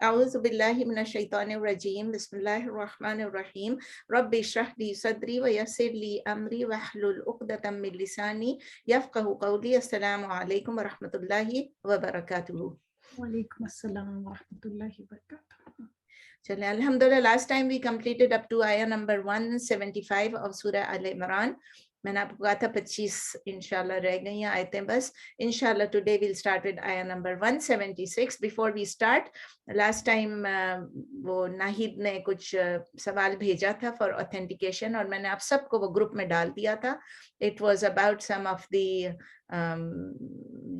اعوذ باللہ من الشیطان الرجیم بسم اللہ الرحمن الرحیم رب اشرح لی صدری ویسر لی امری واحلل عقدۃ من لسانی یفقہوا قولی. السلام علیکم ورحمۃ اللہ وبرکاتہ. وعلیکم السلام ورحمۃ اللہ وبرکاتہ. چلیں الحمدللہ. Last time we completed up to آیا نمبر 175 آف سورہ آل عمران. میں نے آپ کو کہا تھا 25 انشاءاللہ رہ گئی ہیں آیتیں بس. انشاءاللہ ٹوڈے ویل اسٹارٹ ود آیا number 176. Before we start, last time وہ ناہید نے کچھ سوال بھیجا تھا فار اوتھینٹیکیشن، اور میں نے آپ سب کو وہ گروپ میں ڈال دیا تھا. It was about some of the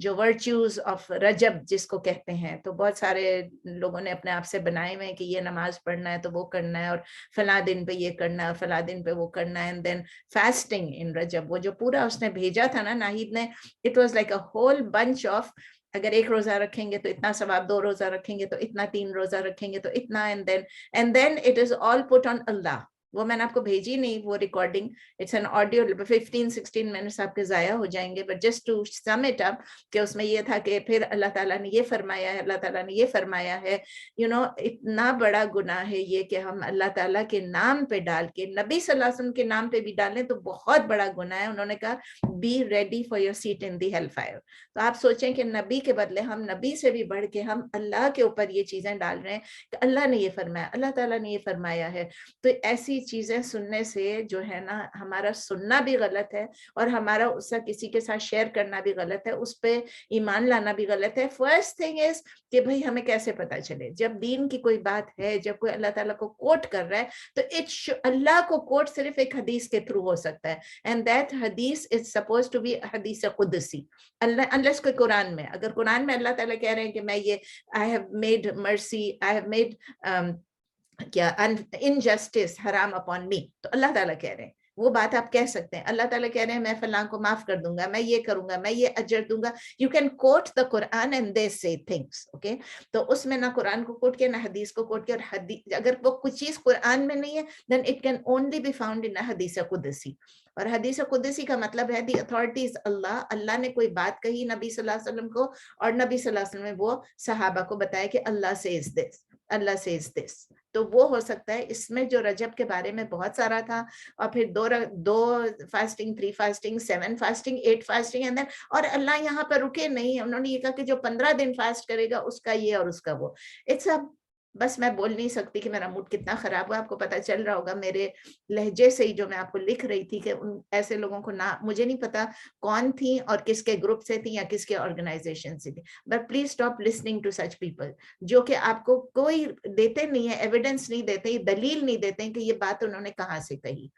جو ورچوز آف رجب جس کو کہتے ہیں. تو بہت سارے لوگوں نے اپنے آپ سے بنائے ہوئے ہیں کہ یہ نماز پڑھنا ہے تو وہ کرنا ہے، اور فلاں دن پہ یہ کرنا ہے اور فلاں دن پہ وہ کرنا ہے. اینڈ دین فاسٹنگ ان رجب، وہ جو پورا اس نے بھیجا تھا نا ناہید نے، it was like a whole bunch of, اگر ایک روزہ رکھیں گے تو اتنا ثواب، 2 روزہ رکھیں گے تو اتنا، 3 روزہ رکھیں گے تو اتنا. And then it is all put on Allah. وہ میں نے آپ کو بھیجی نہیں وہ recording, it's an audio. 15-16 minutes آپ کے ضائع ہو جائیں گے، but just to sum it up کہ اس میں یہ تھا کہ پھر اللہ تعالیٰ نے یہ فرمایا ہے، اللہ تعالیٰ نے یہ فرمایا ہے. اتنا بڑا گناہ ہے یہ کہ ہم اللہ تعالیٰ کے نام پہ ڈال کے، نبی صلی اللہ علیہ وسلم کے نام پہ بھی ڈالیں تو بہت بڑا گناہ ہے. انہوں نے کہا be ready for your seat in the hell fire. تو آپ سوچیں کہ نبی کے بدلے ہم نبی سے بھی بڑھ کے ہم اللہ کے اوپر یہ چیزیں ڈال رہے ہیں کہ اللہ نے یہ فرمایا، اللہ تعالیٰ نے یہ فرمایا ہے. تو ایسی چیزیں سننے سے جو ہے نا، ہمارا سننا بھی غلط ہے اور ہمارا اس سے کسی کے ساتھ شیئر کرنا بھی غلط ہے، اس پہ ایمان لانا بھی غلط ہے. فرسٹ تھنگ از کہ بھئی ہمیں کیسے پتا چلے جب دین کی کوئی بات ہے، جب کوئی اللہ تعالیٰ کو کوٹ کر رہا ہے تو اللہ کو کوٹ صرف ایک حدیث کے تھرو ہو سکتا ہے. اینڈ دیٹ حدیث از سپوز ٹو بی حدیث قدسی. انلیس کوئی قرآن میں، اگر قرآن میں اللہ تعالیٰ کہہ رہے ہیں کہ میں یہ I have made mercy, I have made کیا injustice حرام upon me، تو اللہ تعالیٰ کہہ رہے ہیں وہ بات آپ کہہ سکتے ہیں. اللہ تعالیٰ کہہ رہے ہیں میں فلاں کو معاف کر دوں گا، میں یہ کروں گا، میں یہ اجر دوں گا. You can quote the Quran and they say things, okay؟ تو اس میں نہ قرآن کو کوٹ کیا نہ حدیث کو کوٹ کیا. اور حدیث اگر وہ کچھ چیز قرآن میں نہیں ہے then it can only be found in a حدیث قدسی. اور حدیث قدسی کا مطلب ہے دی اتھارٹی از اللہ. اللہ نے کوئی بات کہی نبی صلی اللہ علیہ وسلم کو، اور نبی صلی اللہ علیہ وسلم نے وہ صحابہ کو بتایا کہ اللہ says this, Allah says this. تو وہ ہو سکتا ہے. اس میں جو رجب کے بارے میں بہت سارا تھا، اور پھر 2 فاسٹنگ، 3 فاسٹنگ، 7 فاسٹنگ، 8 فاسٹنگ. اور اللہ یہاں پر رکے نہیں، انہوں نے یہ کہا کہ جو 15 دن فاسٹ کرے گا اس کا یہ اور اس کا وہ. اٹس بس میں بول نہیں سکتی کہ میرا موڈ کتنا خراب ہوا. آپ کو پتہ چل رہا ہوگا میرے لہجے سے ہی جو میں آپ کو لکھ رہی تھی کہ ان ایسے لوگوں کو نہ، مجھے نہیں پتا کون تھیں اور کس کے گروپ سے تھیں یا کس کے آرگنائزیشن سے تھیں، but please stop listening to such people جو کہ آپ کو کوئی دیتے نہیں ہے، ایویڈنس نہیں دیتے، دلیل نہیں دیتے ہیں کہ یہ بات انہوں نے کہاں سے کہی.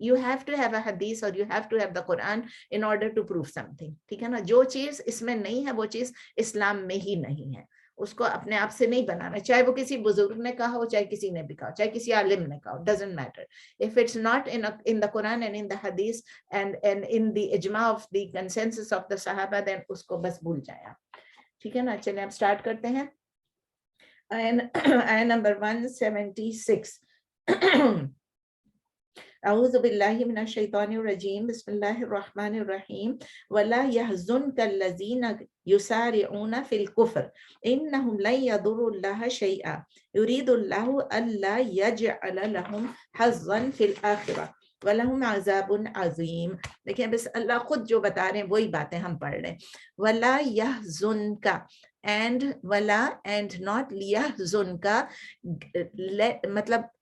You have to have a hadith or you have to have the Quran in order to prove something. ٹھیک ہے نا؟ جو چیز اس میں نہیں ہے وہ چیز اسلام میں ہی نہیں ہے. اس کو اپنے آپ سے نہیں بنانا، چاہے وہ کسی بزرگ نے کہا ہو، چاہے کسی نے بھی کہا ہو، چاہے کسی عالم نے کہا ہو، doesn't matter. If it's not in the Quran and in the hadith and in the ijma of the consensus of the Sahaba, then اس کو بس بھول جائیں آپ. ٹھیک ہے نا؟ چلیں اب سٹارٹ کرتے ہیں. آیا نمبر 176. اعوذ باللہ من الشیطان الرجیم بسم اللہ الرحمن الرحیم ولا يحزنك الذين يسارعون في الكفر انهم لن يضروا الله شيئا يريد الله الا يجعل لهم حظا في الاخرة وَلَهُمْ عَذَابٌ عَظِيمٌ. دیکھیں بس اللہ خود جو بتا رہے ہیں وہی باتیں ہم پڑھ رہے ہیں. وَلَا يَحْزُنْكَ and وَلَا and not لِيَحْزُنْكَ مطلب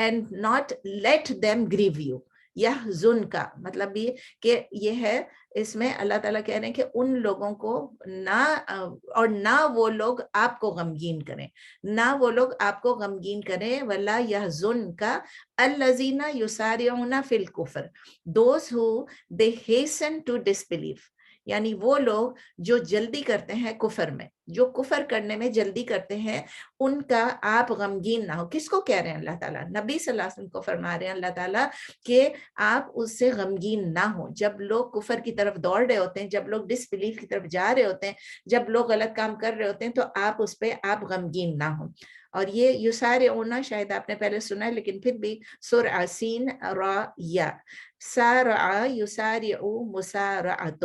and not let them grieve you. یحزن کا مطلب یہ کہ یہ ہے، اس میں اللہ تعالیٰ کہہ رہے ہیں کہ ان لوگوں کو نہ، اور نہ وہ لوگ آپ کو غمگین کریں، نہ وہ لوگ آپ کو غمگین کریں. ولا يحزنك الذين يسارعون في الكفر those who they hasten to disbelieve. یعنی وہ لوگ جو جلدی کرتے ہیں کفر میں، جو کفر کرنے میں جلدی کرتے ہیں، ان کا آپ غمگین نہ ہو. کس کو کہہ رہے ہیں اللہ تعالیٰ؟ نبی صلی اللہ علیہ وسلم کو فرما رہے ہیں اللہ تعالیٰ کہ آپ اس سے غمگین نہ ہوں. جب لوگ کفر کی طرف دوڑ رہے ہوتے ہیں، جب لوگ ڈس بلیف کی طرف جا رہے ہوتے ہیں، جب لوگ غلط کام کر رہے ہوتے ہیں، تو آپ اس پہ آپ غمگین نہ ہوں. اور یہ یسارعون شاید آپ نے پہلے سنا ہے، لیکن پھر بھی سرع سین را یا سارع یسارع مسارعۃ.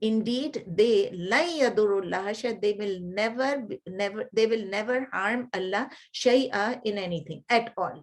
indeed they lan yadurullah shay, they will never harm Allah shay'a, in anything at all.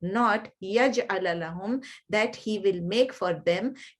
not yaj'al lahum, that he will make for them,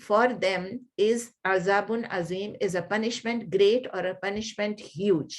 for them is azabun azim, is a punishment great or a punishment huge,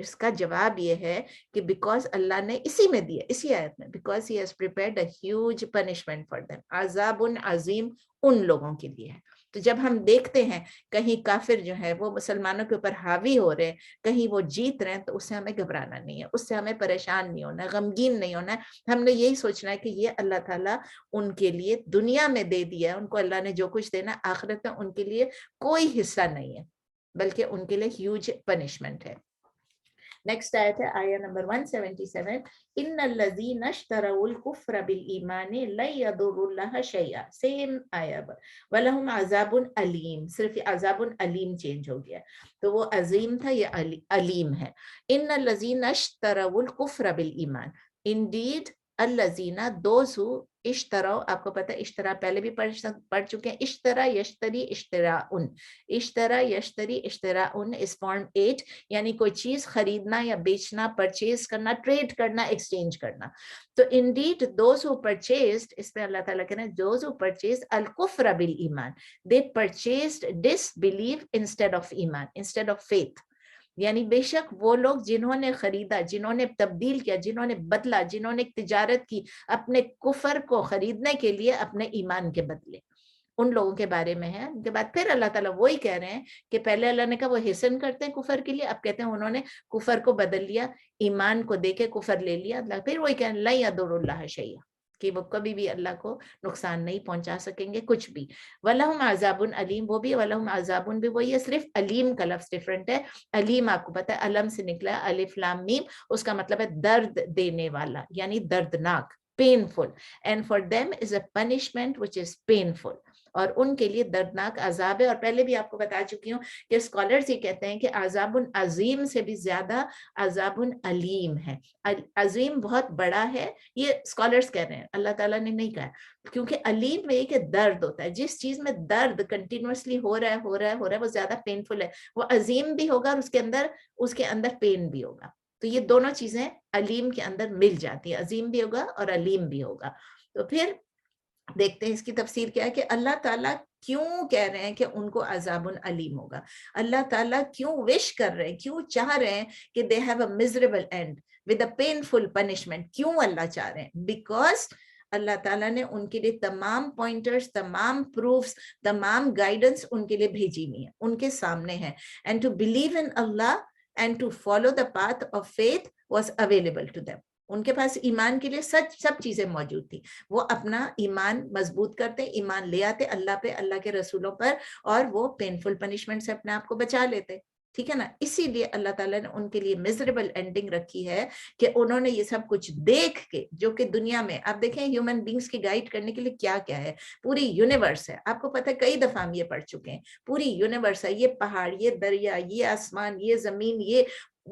اس کا جواب یہ ہے کہ because اللہ نے اسی میں دیا, اسی آیت میں, because he has prepared a huge punishment for them, عذاب عظیم ان لوگوں کے لیے ہے. تو جب ہم دیکھتے ہیں کہیں کافر جو ہے وہ مسلمانوں کے اوپر حاوی ہو رہے ہیں, کہیں وہ جیت رہے ہیں, تو اس سے ہمیں گھبرانا نہیں ہے, اس سے ہمیں پریشان نہیں ہونا ہے, غمگین نہیں ہونا ہے. ہم نے یہی سوچنا ہے کہ یہ اللہ تعالیٰ ان کے لیے دنیا میں دے دیا ہے, ان کو اللہ نے جو کچھ دینا, آخرت میں ان کے لیے کوئی حصہ نہیں ہے, بلکہ ان کے لیے ہیوج پنشمنٹ ہے. نیکسٹ آیت ہے آیہ نمبر 177, ان الذین اشتروا الکفر بالایمان لن یضروا اللہ شیئا, سیم آیہ ولہم عذاب علیم, صرف عذاب علیم چینج ہو گیا, تو وہ عظیم تھا, یہ علیم ہے. ان الذین اشتروا الکفر بالایمان, indeed الذین, those who اشتروا, آپ کو پتہ ہے اشترا پہلے بھی پڑھ چکے ہیں, اشترا یشتری اشتراءن, اشترا یشتری اشتراءن is form 8, یعنی کوئی چیز خریدنا یا بیچنا, پرچیز کرنا, ٹریڈ کرنا, ایکسچینج کرنا. تو indeed those who purchased, اس میں اللہ تعالیٰ کہنا ہے those who purchased الکفر بالایمان, they purchased disbelief instead of ایمان, instead of faith. یعنی بے شک وہ لوگ جنہوں نے خریدا, جنہوں نے تبدیل کیا, جنہوں نے بدلا, جنہوں نے تجارت کی اپنے کفر کو خریدنے کے لیے اپنے ایمان کے بدلے, ان لوگوں کے بارے میں ہے. ان کے بعد پھر اللہ تعالیٰ وہی کہہ رہے ہیں کہ پہلے اللہ نے کہا وہ حسن کرتے ہیں کفر کے لیے, اب کہتے ہیں انہوں نے کفر کو بدل لیا, ایمان کو دے کے کفر لے لیا. اللہ پھر وہی کہہ رہے ہیں لن یضروا اللہ شیئا, کہ وہ کبھی بھی اللہ کو نقصان نہیں پہنچا سکیں گے کچھ بھی. وَلَهُمْ عَذَابٌ عَلِيمٌ, وہ بھی وَلَهُمْ عَذَابٌ بھی وہی ہے, صرف علیم کا لفظ ڈیفرنٹ ہے. علیم آپ کو پتہ ہے علم سے نکلا ہے, الف لام میم, اس کا مطلب ہے درد دینے والا, یعنی دردناک, painful, and for them is a punishment which is painful, اور ان کے لیے دردناک عذاب ہے. اور پہلے بھی آپ کو بتا چکی ہوں کہ اسکالرز یہ کہتے ہیں کہ عذاب عظیم سے بھی زیادہ عذاب علیم ہے. عظیم بہت بڑا ہے, یہ اسکالرز کہہ رہے ہیں, اللہ تعالیٰ نے نہیں کہا, کیونکہ علیم میں یہ کہ درد ہوتا ہے, جس چیز میں درد کنٹینوسلی ہو رہا ہے وہ زیادہ پینفل ہے, وہ عظیم بھی ہوگا اور اس کے اندر پین بھی ہوگا. تو یہ دونوں چیزیں علیم کے اندر مل جاتی ہیں, عظیم بھی ہوگا اور علیم بھی ہوگا. تو پھر دیکھتے ہیں اس کی تفسیر کیا ہے کہ اللہ تعالیٰ کیوں کہہ رہے ہیں کہ ان کو عذاب علیم ہوگا. اللہ تعالیٰ کیوں وش کر رہے ہیں, کیوں چاہ رہے ہیں کہ they have a miserable end with a painful punishment, کیوں اللہ چاہ رہے ہیں؟ بیکاز اللہ تعالیٰ نے ان کے لیے تمام پوائنٹرز, تمام پروفز, تمام گائیڈنس ان کے لیے بھیجی ہوئی ہیں, ان کے سامنے ہیں. And to believe in Allah and to follow the path of faith was available to them. ان کے پاس ایمان کے لیے سب چیزیں موجود تھی. وہ اپنا ایمان مضبوط کرتے, ایمان لے آتے اللہ پہ, اللہ کے رسولوں پر, اور وہ پینفل پنشمنٹ سے اپنے آپ کو بچا لیتے. ٹھیک ہے نا. اسی لیے اللہ تعالیٰ نے ان کے لیے میزریبل اینڈنگ رکھی ہے کہ انہوں نے یہ سب کچھ دیکھ کے, جو کہ دنیا میں آپ دیکھیں ہیومن بینگز کی گائیڈ کرنے کے لیے کیا کیا ہے, پوری یونیورس ہے. آپ کو پتہ ہے کئی دفعہ ہم یہ پڑھ چکے ہیں, پوری یونیورس ہے, یہ پہاڑ, یہ دریا, یہ آسمان, یہ زمین, یہ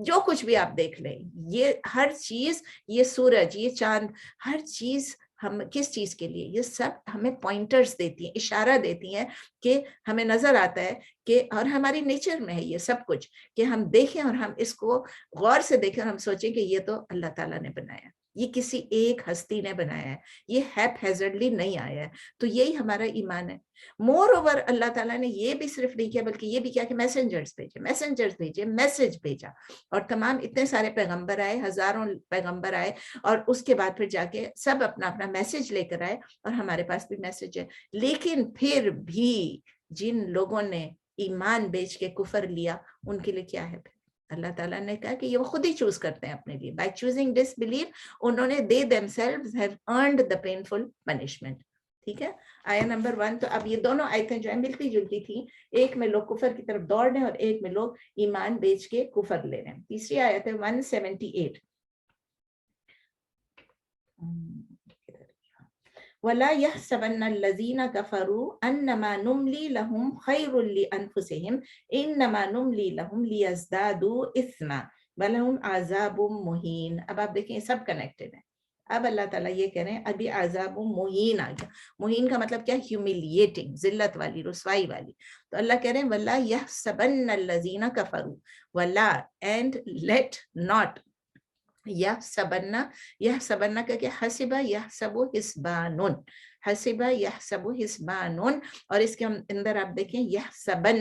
جو کچھ بھی آپ دیکھ لیں, یہ ہر چیز, یہ سورج, یہ چاند, ہر چیز ہم کس چیز کے لیے, یہ سب ہمیں پوائنٹرز دیتی ہیں, اشارہ دیتی ہیں کہ ہمیں نظر آتا ہے کہ, اور ہماری نیچر میں ہے یہ سب کچھ, کہ ہم دیکھیں اور ہم اس کو غور سے دیکھیں اور ہم سوچیں کہ یہ تو اللہ تعالیٰ نے بنایا, یہ کسی ایک ہستی نے بنایا ہے, یہ ہیپ ہیزرڈلی نہیں آیا ہے. تو یہی ہمارا ایمان ہے. مور اوور اللہ تعالیٰ نے یہ بھی صرف نہیں کیا بلکہ یہ بھی کیا کہ میسنجرز بھیجے, میسج بھیجا, اور تمام اتنے سارے پیغمبر آئے, ہزاروں پیغمبر آئے, اور اس کے بعد پھر جا کے سب اپنا اپنا میسج لے کر آئے, اور ہمارے پاس بھی میسج ہے. لیکن پھر بھی جن لوگوں نے ایمان بیچ کے کفر لیا, ان کے لیے کیا ہے؟ پھر اللہ تعالیٰ نے کہا کہ یہ وہ خود ہی چوز کرتے ہیں اپنے لیے. بائی چوزنگ ڈسبلیف انہوں نے they themselves have earned the painful punishment. ٹھیک ہے. آیہ نمبر 1. تو اب یہ دونوں آیتیں جو ہیں ملتی جلتی تھیں, ایک میں لوگ کفر کی طرف دوڑ رہے ہیں اور ایک میں لوگ ایمان بیچ کے کفر لے رہے ہیں. تیسری آیت ہے 178. وَلَا يَحْسَبَنَّ الَّذِينَ كَفَرُوا أَنَّمَا نُمْلِي لَهُمْ خَيْرٌ لِأَنفُسِهِمْ إِنَّمَا نُمْلِي لَهُمْ لِيَزْدَادُوا إِثْمًا وَلَهُمْ عَذَابٌ مُهِينٌ. اب آپ دیکھیں یہ سب کنیکٹڈ ہیں. اب اللہ تعالیٰ یہ کہہ رہے ہیں ابھی عذاب مہین آ گیا. مہین کا مطلب کیا؟ ہیوملیٹنگ, ذلت والی, رسوائی والی. تو اللہ کہہ رہے ہیں وَلَا يَحْسَبَنَّ الَّذِينَ كَفَرُوا, وَلَا and let not, یحسبن کا کہ حسبہ یحسبو حسبانن, حسبہ یحسبو حسبانن, اور اس کے اندر آپ دیکھیں یحسبن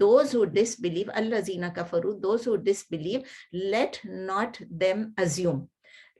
those who disbelieve, allazina kafaru, those who disbelieve, let not them assume,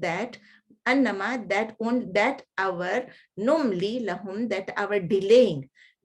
that, annama that on that our, numli lahum that our delaying,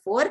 4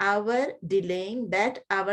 our delaying, that our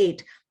8।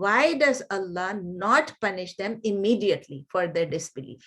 why does Allah not punish them immediately for their disbelief,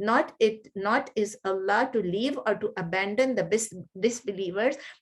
not is Allah to leave or to abandon the disbelievers,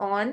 on,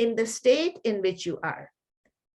in the state in which you are।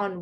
on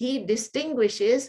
he distinguishes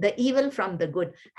the evil from the good,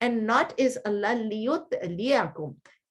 and not is Allah liyutliyakum,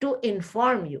to inform you,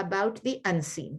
about the unseen,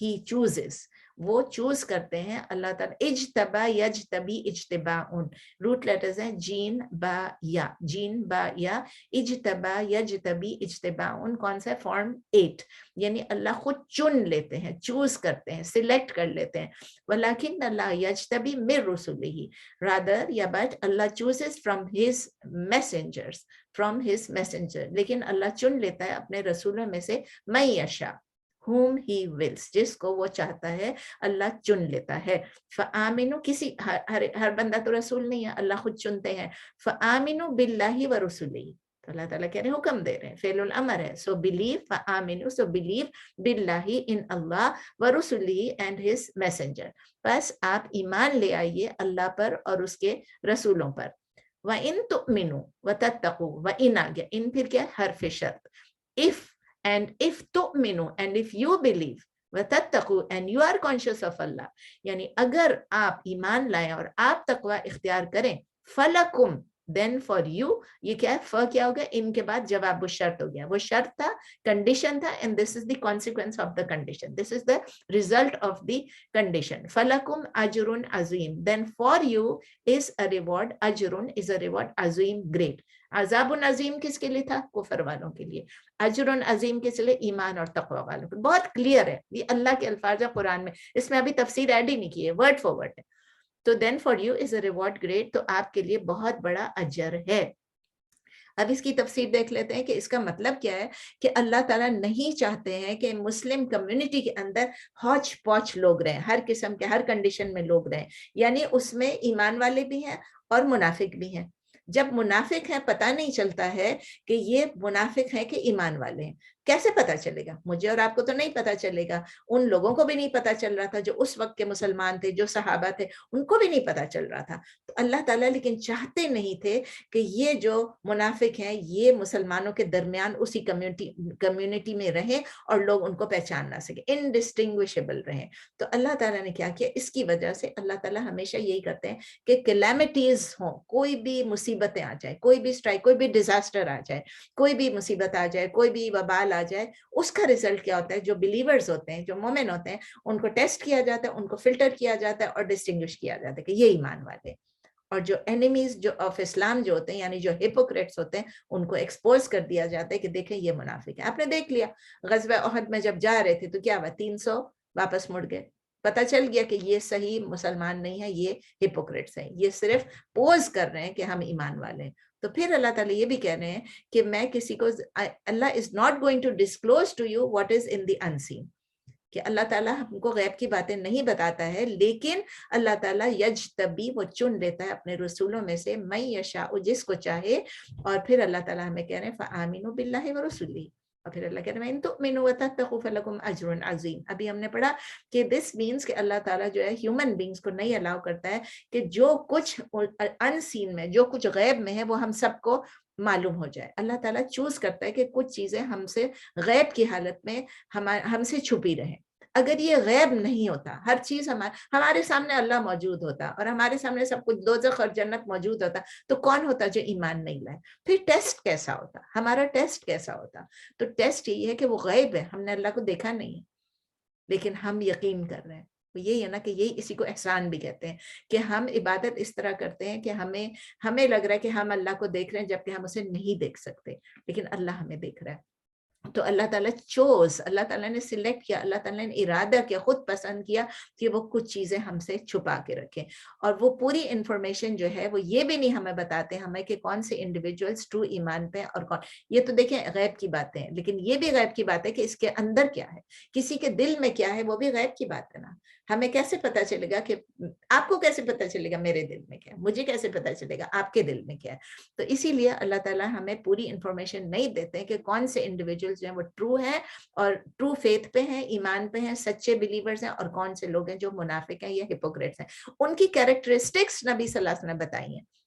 he chooses, وہ choose کرتے ہیں اللہ تعالیٰ. اجتبا یجتبی اجتباؤن, route letters ہیں جین با یا, جین با یا, اجتبا یجتبی اجتباؤن. کون سا فارم 8, یعنی اللہ خود چن لیتے ہیں, چوز کرتے ہیں, سلیکٹ کر لیتے ہیں. ولیکن اللہ یجتبی من رسلہ, رادر یا but Allah chooses from his messengers, from his messenger, لیکن اللہ چن لیتا ہے اپنے رسولوں میں سے من یشاء, whom he wills, جس کو وہ چاہتا ہے اللہ چن لیتا ہے. فآمنوا, کسی ہر بندہ تو رسول نہیں ہے, اللہ خود چنتے ہیں. فآمنوا باللہ ورسلہ, تو اللہ تعالیٰ کہہ رہے ہیں, حکم دے رہے ہیں, فعل الامر ہے. سو بلیو, فآمنوا, سو بلیو باللہ, ان اللہ, ورسلہ, اینڈ ہز میسنجر. بس آپ ایمان لے آئیے اللہ پر اور اس کے رسولوں پر. وَإِن تُؤْمِنُوا وَتَتَّقُوا, وَإِن آ گیا, ان پھر کیا, حرف شرط. if and if تؤمنوا, and if you believe, وَتَتَّقُوا, and you are conscious of Allah, یعنی اگر آپ ایمان لائیں اور آپ تقوی اختیار کریں, فَلَكُمْ, then for you, یہ کیا ہے, کیا ہوگا, ان کے بعد جواب الشرط ہو گیا. وہ شرط تھا, کنڈیشن تھا, and this is the consequence of the condition, this is the result of the condition. فَلَكُمْ أَجْرٌ عَظِيمٌ, then for you is a reward, أَجْرٌ is a reward, Azeem, great. عذاب عظیم کس کے لیے تھا, کفر والوں کے لیے. اجر عظیم کس لیے, ایمان اور تقوی والوں کو. بہت کلیئر ہے, یہ اللہ کے الفاظ ہے قرآن میں, اس میں ابھی تفسیر ایڈ ہی نہیں کی ہے, ورڈ فار ورڈ ہے. تو then for you is a reward great, تو آپ کے لیے بہت بڑا اجر ہے. اب اس کی تفسیر دیکھ لیتے ہیں کہ اس کا مطلب کیا ہے, کہ اللہ تعالیٰ نہیں چاہتے ہیں کہ مسلم کمیونٹی کے اندر ہوچ پوچ لوگ رہیں, ہر قسم کے ہر کنڈیشن میں لوگ رہیں, یعنی اس میں ایمان والے بھی ہیں اور منافق بھی ہیں. جب منافق ہیں پتہ نہیں چلتا ہے کہ یہ منافق ہیں کہ ایمان والے ہیں. کیسے پتا چلے گا, مجھے اور آپ کو تو نہیں پتا چلے گا, ان لوگوں کو بھی نہیں پتا چل رہا تھا جو اس وقت کے مسلمان تھے, جو صحابہ تھے, ان کو بھی نہیں پتا چل رہا تھا. تو اللہ تعالیٰ لیکن چاہتے نہیں تھے کہ یہ جو منافق ہیں یہ مسلمانوں کے درمیان اسی کمیونٹی میں رہیں اور لوگ ان کو پہچان نہ سکیں, انڈسٹنگوشیبل رہیں. تو اللہ تعالیٰ نے کیا کیا, اس کی وجہ سے اللہ تعالیٰ ہمیشہ یہی کرتے ہیں کہ کلیمٹیز ہوں, کوئی بھی مصیبتیں آ جائے, کوئی بھی اسٹرائک, کوئی بھی ڈیزاسٹر آ جائے, کوئی بھی مصیبت آ جائے, کوئی بھی وبال آ جائے, اس کا ریزلٹ کیا ہوتا ہے, جو بلیورز ہوتے ہیں, جو مومن ہوتے ہیں, ان کو ٹیسٹ کیا جاتا ہے, ان کو فلٹر کیا جاتا ہے اور ڈسٹنگوش کیا جاتا ہے کہ یہ ایمان والے. اور جو اینیمیز جو آف اسلام جو ہوتے ہیں, یعنی جو ہپوکریٹس ہوتے ہیں, ان کو ایکسپوز کر دیا جاتا ہے کہ دیکھیں یہ منافق ہے. آپ نے دیکھ لیا غزوہ احد میں جب جا رہے تھے تو کیا ہوا, 300 واپس مڑ گئے. پتہ چل گیا کہ یہ صحیح مسلمان نہیں ہے, یہ ہپوکریٹس ہیں, یہ صرف پوز کر رہے ہیں کہ ہم ایمان والے ہیں. تو پھر اللہ تعالیٰ یہ بھی کہہ رہے ہیں کہ میں کسی کو, Allah is not going to disclose to you what is in the unseen, کہ اللہ تعالیٰ ہم کو غیب کی باتیں نہیں بتاتا ہے, لیکن اللہ تعالیٰ یجتبی, وہ چن لیتا ہے اپنے رسولوں میں سے, من یشاء, جس کو چاہے. اور پھر اللہ تعالیٰ ہمیں کہہ رہے ہیں فآمنوا باللہ ورسلہ, اور پھر اللہ کہہ رہے ہیں ان تؤمنوا وتتقوا فلکم اجر عظیم. ابھی ہم نے پڑھا کہ دس مینس کہ اللہ تعالیٰ جو ہے ہیومن بینگز کو نہیں الاؤ کرتا ہے کہ جو کچھ ان سین میں, جو کچھ غیب میں ہے, وہ ہم سب کو معلوم ہو جائے. اللہ تعالیٰ چوز کرتا ہے کہ کچھ چیزیں ہم سے غیب کی حالت میں ہم سے چھپی رہیں. اگر یہ غیب نہیں ہوتا, ہر چیز ہمارے سامنے اللہ موجود ہوتا اور ہمارے سامنے سب کچھ دوزخ اور جنت موجود ہوتا, تو کون ہوتا جو ایمان نہیں لائے؟ پھر ٹیسٹ کیسا ہوتا, ہمارا ٹیسٹ کیسا ہوتا؟ تو ٹیسٹ یہی ہے کہ وہ غیب ہے, ہم نے اللہ کو دیکھا نہیں ہے, لیکن ہم یقین کر رہے ہیں. یہی ہے نا کہ یہی اسی کو احسان بھی کہتے ہیں, کہ ہم عبادت اس طرح کرتے ہیں کہ ہمیں لگ رہا ہے کہ ہم اللہ کو دیکھ رہے ہیں, جبکہ ہم اسے نہیں دیکھ سکتے, لیکن اللہ ہمیں دیکھ رہا ہے. تو اللہ تعالیٰ چوز, اللہ تعالیٰ نے سلیکٹ کیا, اللہ تعالیٰ نے ارادہ کیا, خود پسند کیا کہ وہ کچھ چیزیں ہم سے چھپا کے رکھیں. اور وہ پوری انفارمیشن جو ہے وہ یہ بھی نہیں ہمیں بتاتے ہمیں کہ کون سے انڈیویجولز ٹرو ایمان پہ اور کون. یہ تو دیکھیں غیب کی باتیں ہیں, لیکن یہ بھی غیب کی بات ہے کہ اس کے اندر کیا ہے, کسی کے دل میں کیا ہے, وہ بھی غیب کی بات ہے نا. ہمیں کیسے پتا چلے گا, کہ آپ کو کیسے پتا چلے گا میرے دل میں کیا ہے, مجھے کیسے پتا چلے گا آپ کے دل میں کیا ہے. تو اسی لیے اللہ تعالیٰ ہمیں پوری انفارمیشن نہیں دیتے کہ کون سے انڈیویجولز جو ہیں وہ ٹرو ہیں اور ٹرو فیتھ پہ ہیں, ایمان پہ ہیں, سچے بلیورز ہیں, اور کون سے لوگ ہیں جو منافق ہیں یا ہپوکریٹس ہیں. ان کی کیریکٹرسٹکس نبی صلی اللہ علیہ وسلم نے بتائی ہیں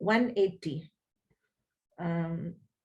180.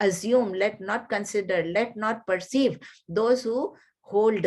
assume, let not consider, let not perceive those who hold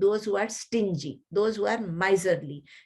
those who are stingy, those who are miserly,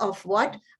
of what?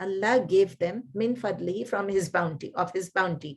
Allah gave them min fadlihi, from his bounty, of his bounty.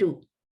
2.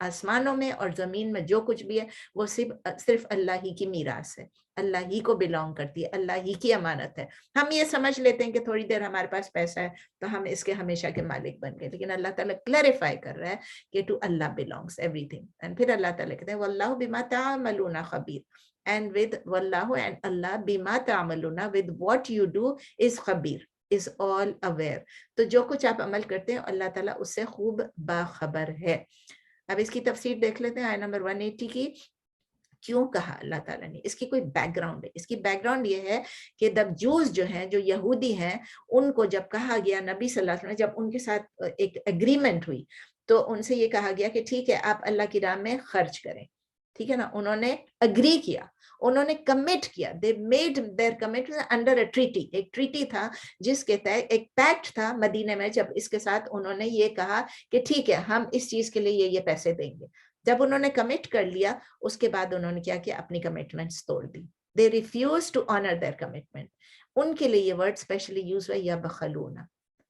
آسمانوں میں اور زمین میں جو کچھ بھی ہے وہ صرف اللہ ہی کی میراث ہے, اللہ ہی کو بلانگ کرتی ہے, اللہ ہی کی امانت ہے. ہم یہ سمجھ لیتے ہیں کہ تھوڑی دیر ہمارے پاس پیسہ ہے تو ہم اس کے ہمیشہ کے مالک بن گئے, لیکن اللہ تعالیٰ کلیریفائی کر رہا ہے کہ to Allah belongs everything. And پھر اللہ تعالیٰ کہتے ہیں واللہ بما تعملون خبیر, and with wallahu and Allah bima ta'maluna, with what you do is khabir, is all aware. تو جو کچھ آپ عمل کرتے ہیں اللہ تعالیٰ اس سے خوب باخبر ہے. اب اس کی تفسیر دیکھ لیتے ہیں آیت نمبر 180 کی. کیوں کہا اللہ تعالیٰ نے, اس کی کوئی بیک گراؤنڈ ہے. اس کی بیک گراؤنڈ یہ ہے کہ جب جوز جو ہیں, جو یہودی ہیں, ان کو جب کہا گیا نبی صلی اللہ علیہ وسلم جب ان کے ساتھ ایک اگریمنٹ ہوئی تو ان سے یہ کہا گیا کہ ٹھیک ہے آپ اللہ کی راہ میں خرچ کریں, ٹھیک ہے نا. انہوں نے اگری کیا, انہوں نے کمٹ کیا, they made their commitment under a treaty. ایک ٹریٹی تھا جس کے تحت, ایک پیکٹ تھا مدینے میں, جب اس کے ساتھ انہوں نے یہ کہا کہ ٹھیک ہے ہم اس چیز کے لیے یہ پیسے دیں گے. جب انہوں نے کمٹ کر لیا اس کے بعد انہوں نے کیا کیا, اپنی کمٹمنٹس توڑ دی. they refused to honor their commitment. ان کے لیے یہ ورڈ اسپیشلی یوز ہوا یا بخلون.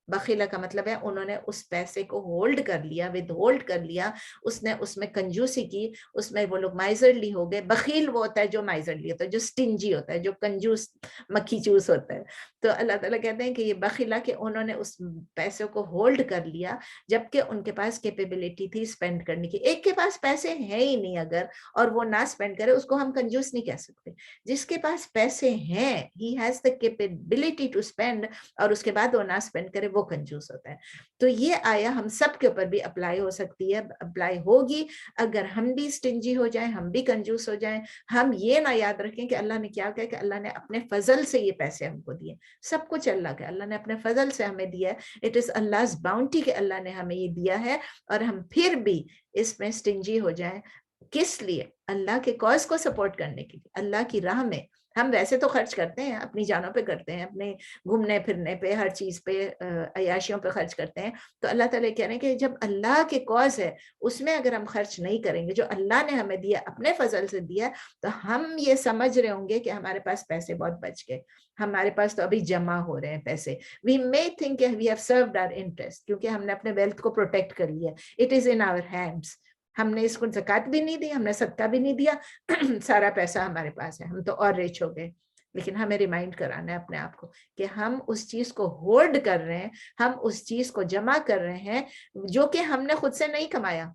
بخیلہ کا مطلب ہے انہوں نے اس پیسے کو ہولڈ کر لیا, ود ہولڈ کر لیا, اس نے اس میں کنجوسی کی, اس میں وہ لوگ مائزرلی ہو گئے. بخیل وہ ہوتا ہے جو مائزرلی ہوتا ہے, جو سٹنجی ہوتا ہے, جو کنجوس مکھی چوس ہوتا ہے. تو اللہ تعالیٰ کہتے ہیں کہ یہ بخیلہ کہ انہوں نے اس پیسے کو ہولڈ کر لیا جبکہ ان کے پاس کیپیبلٹی تھی اسپینڈ کرنے کی. ایک کے پاس پیسے ہیں ہی نہیں اگر اور وہ نہ اسپینڈ کرے, اس کو ہم کنجوس نہیں کہہ سکتے. جس کے پاس پیسے ہیں, he has the capability to spend, اور اس کے بعد وہ نہ اسپینڈ کرے, وہ کنجوس ہوتا ہے. تو یہ آیا ہم سب کے اوپر بھی اپلائی ہو سکتی ہے, اپلائی ہوگی اگر ہم بھی اسٹنجی ہو جائیں, ہم بھی کنجوس ہو جائیں. ہم یہ نہ یاد رکھیں کہ اللہ نے کیا کہا کہ اللہ نے اپنے فضل سے یہ پیسے ہم کو دیے. سب کچھ اللہ کا, اللہ نے اپنے فضل سے ہمیں دیا ہے. اٹ از Allah's bounty کہ اللہ نے ہمیں یہ دیا ہے, اور ہم پھر بھی اس میں اسٹنجی ہو جائیں. کس لیے؟ اللہ کے کاز کو سپورٹ کرنے کے لیے, اللہ کی راہ میں. ہم ویسے تو خرچ کرتے ہیں, اپنی جانوں پہ کرتے ہیں, اپنے گھومنے پھرنے پہ, ہر چیز پہ, عیاشیوں پہ خرچ کرتے ہیں. تو اللہ تعالیٰ کہہ رہے ہیں کہ جب اللہ کے کاز ہے اس میں اگر ہم خرچ نہیں کریں گے, جو اللہ نے ہمیں دیا اپنے فضل سے دیا, تو ہم یہ سمجھ رہے ہوں گے کہ ہمارے پاس پیسے بہت بچ گئے, ہمارے پاس تو ابھی جمع ہو رہے ہیں پیسے. وی may think کہ we have served our interest, کیونکہ ہم نے اپنے ویلتھ کو پروٹیکٹ کر لیا. It is in our hands. ہم نے اس کو زکوٰۃ بھی نہیں دی, ہم نے صدقہ بھی نہیں دیا, سارا پیسہ ہمارے پاس ہے, ہم تو اور ریچ ہو گئے. لیکن ہمیں ریمائنڈ کرانا ہے اپنے آپ کو کہ ہم اس چیز کو ہولڈ کر رہے ہیں, ہم اس چیز کو جمع کر رہے ہیں جو کہ ہم نے خود سے نہیں کمایا.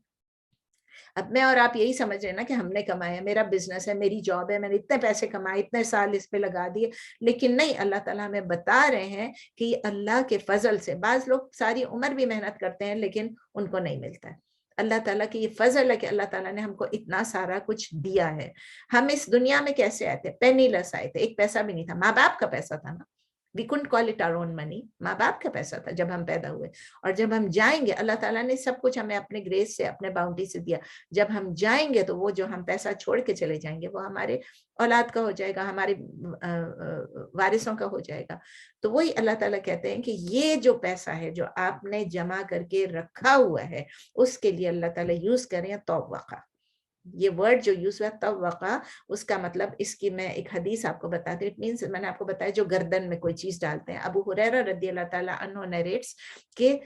اب میں اور آپ یہی سمجھ رہے ہیں نا کہ ہم نے کمایا, میرا بزنس ہے, میری جاب ہے, میں نے اتنے پیسے کمائے, اتنے سال اس پہ لگا دیے. لیکن نہیں, اللہ تعالیٰ ہمیں بتا رہے ہیں کہ یہ اللہ کے فضل سے. بعض لوگ ساری عمر بھی محنت کرتے ہیں لیکن ان کو نہیں ملتا ہے. اللہ تعالیٰ کی یہ فضل ہے کہ اللہ تعالیٰ نے ہم کو اتنا سارا کچھ دیا ہے. ہم اس دنیا میں کیسے آئے تھے؟ پینی لیس آئے تھے, ایک پیسہ بھی نہیں تھا, ماں باپ کا پیسہ تھا نا. We couldn't call it our own money. ماں باپ کا پیسہ تھا جب ہم پیدا ہوئے. اور جب ہم جائیں گے, اللہ تعالیٰ نے سب کچھ ہمیں اپنے گریس سے, اپنے باؤنڈری سے دیا. جب ہم جائیں گے تو وہ جو ہم پیسہ چھوڑ کے چلے جائیں گے وہ ہمارے اولاد کا ہو جائے گا, ہمارے وارثوں کا ہو جائے گا. تو وہی اللہ تعالیٰ کہتے ہیں کہ یہ جو پیسہ ہے جو آپ نے جمع کر کے رکھا ہوا ہے, اس کے لیے اللہ تعالیٰ یوز کریں توقع. یہ ورڈ جو یوز ہوا توقع, اس کا مطلب, اس کی میں ایک حدیث آپ کو بتاتی ہوں. اٹ مینس, میں نے آپ کو بتایا جو گردن میں کوئی چیز ڈالتے ہیں. ابو ہریرہ رضی اللہ تعالیٰ عنہ نریٹس کہ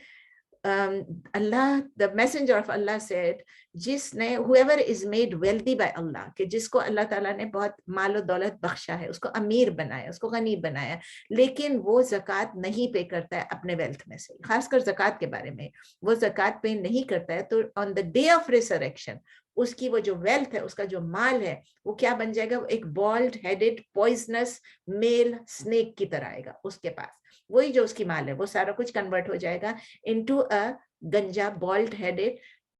اللہ, the messenger of Allah said, جس نے whoever is made wealthy by Allah, کہ جس کو اللہ تعالیٰ نے بہت مال و دولت بخشا ہے, اس کو امیر بنایا, اس کو غنی بنایا, لیکن وہ زکوٰۃ نہیں پے کرتا ہے اپنے ویلتھ میں سے, خاص کر زکوٰۃ کے بارے میں وہ زکوٰۃ پے نہیں کرتا ہے, تو on the day of resurrection اس کی وہ جو ویلتھ ہے, اس کا جو مال ہے, وہ کیا بن جائے گا؟ وہ ایک بالڈ ہیڈڈ پوائزنس میل سنیک کی طرح آئے گا اس کے پاس. وہی جو اس کی مال ہے وہ سارا کچھ کنورٹ ہو جائے گا انٹو اے گنجا بالڈ ہیڈڈ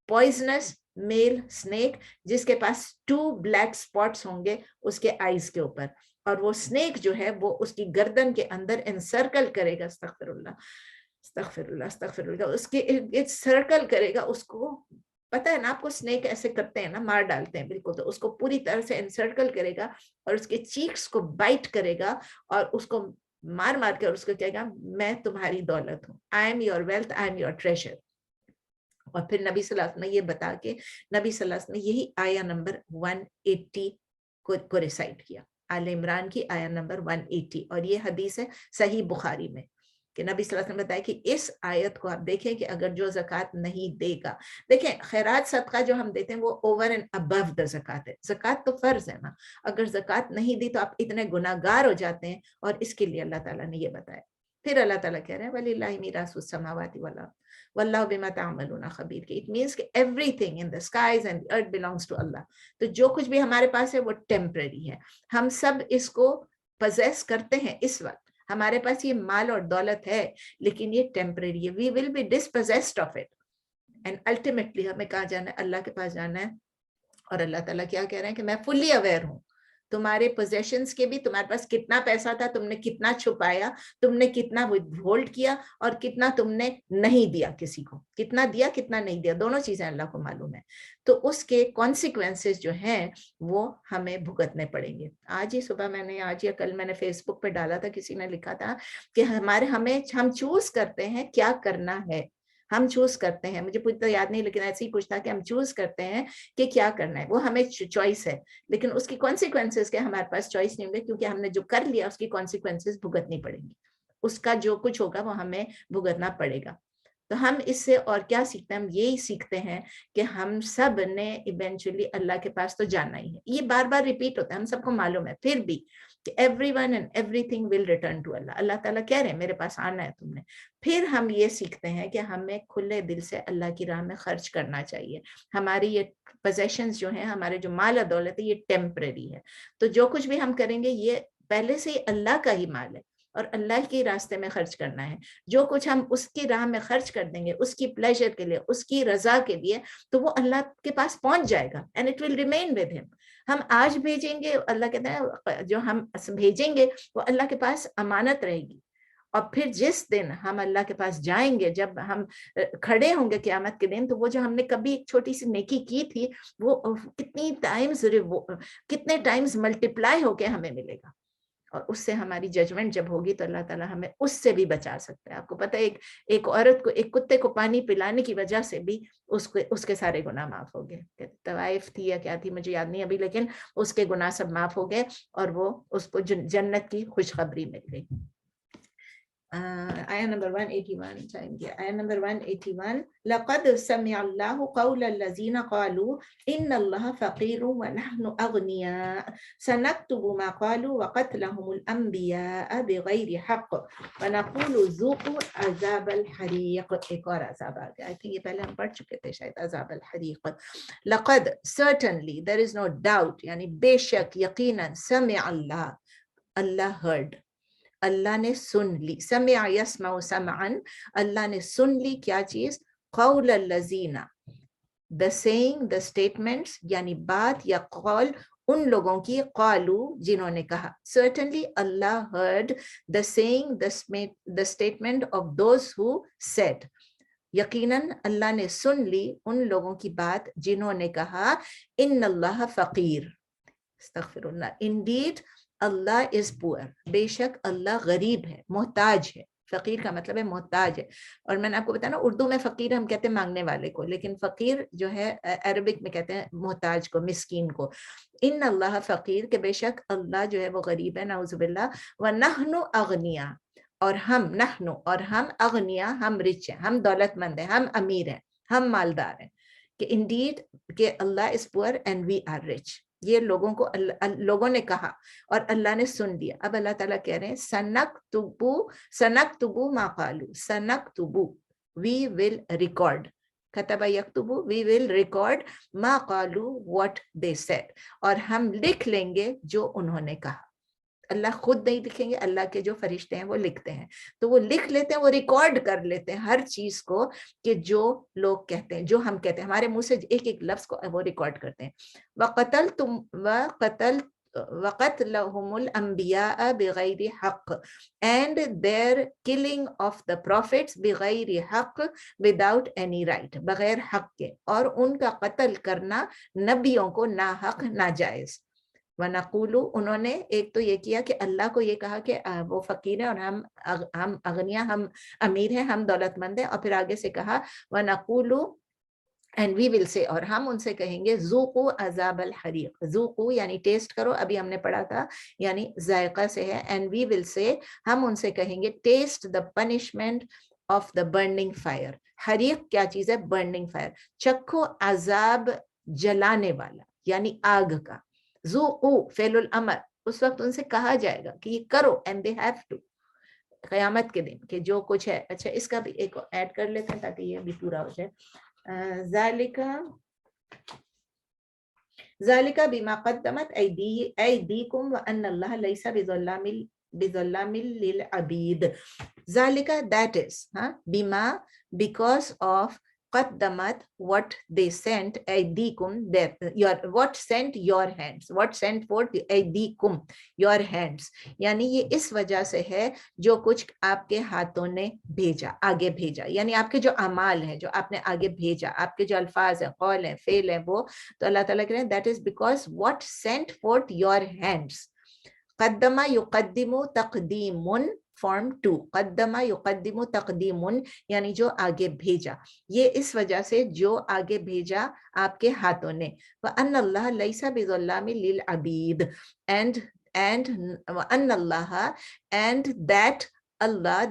پوائزنس میل سنیک, جس کے پاس 2 بلیک اسپاٹس ہوں گے اس کے آئیز کے اوپر, اور وہ سنیک جو ہے وہ اس کی گردن کے اندر انسرکل کرے گا. استغفر اللہ استغفر اللہ استغفر اللہ. اس کے سرکل کرے گا اس کو. پتہ ہے نا آپ کو, سنیک ایسے کرتے ہیں نا, مار ڈالتے ہیں بالکل, تو اس کو پوری طرح سے انسرکل کرے گا اور اس کے چیکس کو بائٹ کرے گا اور اس کو مار مار کر اس کو کہے گا میں تمہاری دولت ہوں, I am your wealth, I am your treasure. اور پھر نبی صلی اللہ علیہ وسلم نے یہ بتا کے, نبی صلی اللہ علیہ وسلم نے یہی آیہ نمبر 180 کو ریسائٹ کیا, آل عمران کی آیہ نمبر 180. اور یہ حدیث ہے صحیح بخاری میں کہ نبی صلی اللہ علیہ وسلم نے بتایا کہ اس آیت کو آپ دیکھیں کہ اگر جو زکوٰۃ نہیں دے گا، دیکھیں خیرات صدقہ جو ہم دیتے ہیں وہ اوور اینڈ ابو دا زکوٰۃ ہے، زکوٰۃ تو فرض ہے نا، اگر زکوٰۃ نہیں دی تو آپ اتنے گناہ گار ہو جاتے ہیں، اور اس کے لیے اللہ تعالیٰ نے یہ بتایا. پھر اللہ تعالیٰ کہہ رہے ہیں وَلِلَّهِ مِيرَاثُ السَّمَاوَاتِ وَالْأَرْضِ وَاللَّهُ بِمَا تَعْمَلُونَ خَبِيرٌ، کہ it means کہ everything in the skies and the earth belongs to Allah. تو جو کچھ بھی ہمارے پاس ہے وہ ٹیمپرری ہے، ہم سب اس کو پوزیس کرتے ہیں. اس وقت ہمارے پاس یہ مال اور دولت ہے لیکن یہ ٹیمپرری ہے. We will be disposed of it and ultimately ہمیں کہاں جانا ہے؟ اللہ کے پاس جانا ہے. اور اللہ تعالیٰ کیا کہہ رہے ہیں کہ میں فلی اویئر ہوں تمہارے پوزیشنز کے بھی، تمہارے پاس کتنا پیسہ تھا، تم نے کتنا چھپایا، تم نے کتنا ہولڈ کیا، اور کتنا تم نے نہیں دیا کسی کو، کتنا دیا کتنا نہیں دیا، دونوں چیزیں اللہ کو معلوم ہے. تو اس کے کانسیکوینسز جو ہیں وہ ہمیں بھگتنے پڑیں گے. آج ہی صبح میں نے، آج یا کل میں نے فیس بک پہ ڈالا تھا، کسی نے لکھا تھا کہ ہم چوز کرتے ہیں کیا کرنا ہے، ہم چوز کرتے ہیں، مجھے پوری طرح یاد نہیں لیکن ایسے ہی کچھ تھا کہ ہم چوز کرتے ہیں کہ کیا کرنا ہے. وہ ہمیں چوائس ہے لیکن اس کی کانسیکوینسز کے ہمارے پاس چوائس نہیں ہوگی، کیونکہ ہم نے جو کر لیا اس کی کانسیکوینسز بھگتنی پڑیں گی، اس کا جو کچھ ہوگا وہ ہمیں بھگتنا پڑے گا. تو ہم اس سے اور کیا سیکھتے ہیں؟ ہم یہی سیکھتے ہیں کہ ہم سب نے ایونچولی اللہ کے پاس تو جانا ہی ہے. یہ بار بار ریپیٹ ہوتا ہے، ہم سب کو معلوم ہے پھر بھی کہ everyone and everything will return to Allah. اللہ تعالیٰ کہہ رہے ہیں میرے پاس آنا ہے تم نے. پھر ہم یہ سیکھتے ہیں کہ ہمیں کھلے دل سے اللہ کی راہ میں خرچ کرنا چاہیے. ہماری یہ پوزیشنز جو ہیں، ہمارے جو مال و دولت ہے، یہ ٹیمپرری ہے. تو جو کچھ بھی ہم کریں گے یہ پہلے سے ہی اللہ کا ہی مال ہے اور اللہ کے راستے میں خرچ کرنا ہے. جو کچھ ہم اس کی راہ میں خرچ کر دیں گے اس کی پلیجر کے لیے، اس کی رضا کے لیے، تو وہ اللہ کے پاس پہنچ جائے گا and it will remain with ہم. ہم آج بھیجیں گے، اللہ کہتا ہے جو ہم بھیجیں گے وہ اللہ کے پاس امانت رہے گی. اور پھر جس دن ہم اللہ کے پاس جائیں گے، جب ہم کھڑے ہوں گے قیامت کے دن، تو وہ جو ہم نے کبھی ایک چھوٹی سی نیکی کی تھی وہ کتنے ٹائمز ملٹیپلائی ہو کے ہمیں ملے گا. اور اس سے ہماری ججمنٹ جب ہوگی تو اللہ تعالیٰ ہمیں اس سے بھی بچا سکتا ہے. آپ کو پتہ ہے ایک عورت کو، ایک کتے کو پانی پلانے کی وجہ سے بھی اس کے سارے گناہ معاف ہو گئے. طوائف تھی یا کیا تھی مجھے یاد نہیں ابھی، لیکن اس کے گناہ سب معاف ہو گئے اور وہ اس کو جنت کی خوشخبری مل گئی. آیہ نمبر 181 ٹائم دیا. آیہ نمبر 181 لقد سمع اللہ قول الذین قالوا ان اللہ فقیر ونحن اغنیاء سنکتب ما قالوا وقتلهم الانبیاء بغیر حق ونقول ذوقوا عذاب الحریق. ایک اور عذاب آ گیا، I think یہ پہلے ہم پڑھ چکے تھے شاید، عذاب الحریق. لقد certainly there is no doubt، یعنی بے شک، یقیناً، سمع اللہ، اللہ heard، اللہ نے سن لی. سمع یسمع سمعن، اللہ نے سن لی کیا چیز؟ قول الذین، the saying، the statements، یعنی بات یا قول ان لوگوں کی، قالو جنہوں نے کہا. certainly Allah heard the saying، the statement of those who said. یقیناً اللہ نے سن لی ان لوگوں کی بات جنہوں نے کہا ان اللہ فقیر، استغفر اللہ، indeed اللہ از پور، بے شک اللہ غریب ہے، محتاج ہے. فقیر کا مطلب ہے محتاج ہے. اور میں نے آپ کو بتایا نا، اردو میں فقیر ہم کہتے ہیں مانگنے والے کو، لیکن فقیر جو ہے عربک میں کہتے ہیں محتاج کو، مسکین کو. ان اللہ فقیر، کہ بے شک اللہ جو ہے وہ غریب ہے، نعوذ باللہ. وَنَحْنُ أَغْنِيَا، اور ہم، نحنو، اور ہم، اغنیا، ہم رچ ہیں، ہم دولت مند ہیں، ہم امیر ہیں، ہم مالدار ہیں. کہ انڈیڈ کہ اللہ از poor and we are rich. یہ لوگوں نے کہا اور اللہ نے سن لیا. اب اللہ تعالیٰ کہہ رہے ہیں سنکتبو ما قالو، سنکتبو، we will record، کتب یکتبو، we will record ما قالو، what they said، اور ہم لکھ لیں گے جو انہوں نے کہا. اللہ خود نہیں لکھیں گے، اللہ کے جو فرشتے ہیں وہ لکھتے ہیں. تو وہ لکھ لیتے ہیں، وہ ریکارڈ کر لیتے ہیں ہر چیز کو، کہ جو لوگ کہتے ہیں، جو ہم کہتے ہیں، ہمارے منہ سے ایک ایک لفظ کو وہ ریکارڈ کرتے ہیں. وَقَتْلَهُمُ الْأَنْبِيَاءَ بِغَيْرِ حَقٍّ، and their killing of the prophets بِغَيْرِ حَقٍّ، without any right، بغیر حق کے، اور ان کا قتل کرنا نبیوں کو ناحق، ناجائز. وَنَقُولُ، انہوں نے ایک تو یہ کیا کہ اللہ کو یہ کہا کہ وہ فقیر ہے اور ہم اغنیا، ہم امیر ہیں، ہم دولت مند ہیں، اور پھر آگے سے کہا وَنَقُولُ And we will say, اور ہم ان سے کہیں گے ذوقوا عذاب الحریق. ذوقوا یعنی ٹیسٹ کرو, ابھی ہم نے پڑھا تھا یعنی ذائقہ سے ہے. And we will say, ہم ان سے کہیں گے taste the punishment of the burning fire. حریق کیا چیز ہے؟ burning fire. چکھو عذاب جلانے والا یعنی آگ کا. ذوقوا فعل الامر, اس وقت ان سے کہا جائے گا کہ یہ کرو, and they have to. قیامت کے دن کہ جو کچھ ہے. اچھا اس کا بھی ایک ایڈ کر لیتے ہیں تاکہ یہ بھی پورا ہو جائے. ذالک بما قدمت ایدیکم وان اللہ لیس بظلام للعبید. ذالک that is, بما because of قدمت what they sent ایدیکم what sent your hands, what sent forth ایدیکم your hands, یعنی یہ اس وجہ سے ہے جو کچھ آپ کے ہاتھوں نے بھیجا, آگے بھیجا, یعنی آپ کے جو اعمال ہیں جو آپ نے آگے بھیجا, آپ کے جو الفاظ ہیں, قول ہیں, فعل ہیں, وہ تو اللہ تعالیٰ کہہ رہے ہیں that is because what sent forth your hands. قدم یقدم تقدیم فارم 2, قدم یقدم تقدیم یعنی جو آگے بھیجا, یہ اس وجہ سے جو آگے بھیجا آپ کے ہاتھوں نے. وَأَنَّ اللَّهَ لَيْسَ بِظَلَّامٍ لِلْعَبِيدِ and Allah, and